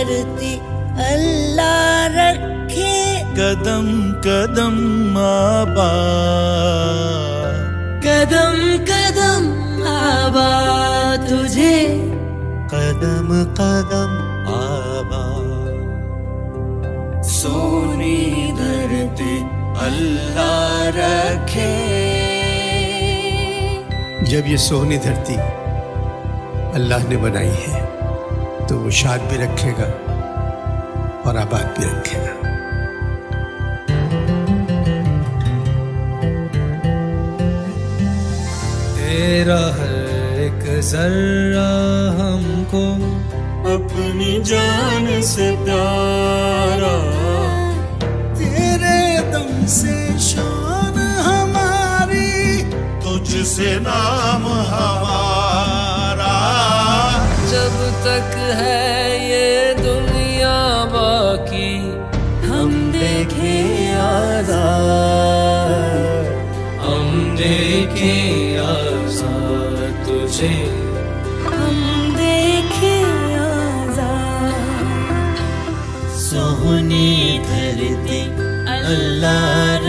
धरती अल्लाह रखे, कदम कदम आबाद, कदम कदम आबाद तुझे, कदम कदम आबाद। सोनी धरती अल्लाह रखे। जब ये सोहनी धरती अल्लाह ने बनाई है तो वो शाद भी रखेगा और आबाद भी रखेगा। तेरा हर एक जर्रा हमको अपनी जान से प्यारा, तेरे दम से शान हमारी, तुझसे नाम हमारा। जब तक है ये दुनिया बाकी, हम देखे आजाद, हम देखे आजाद तुझे, हम देखे आजाद। सोहनी धरती अल्लाह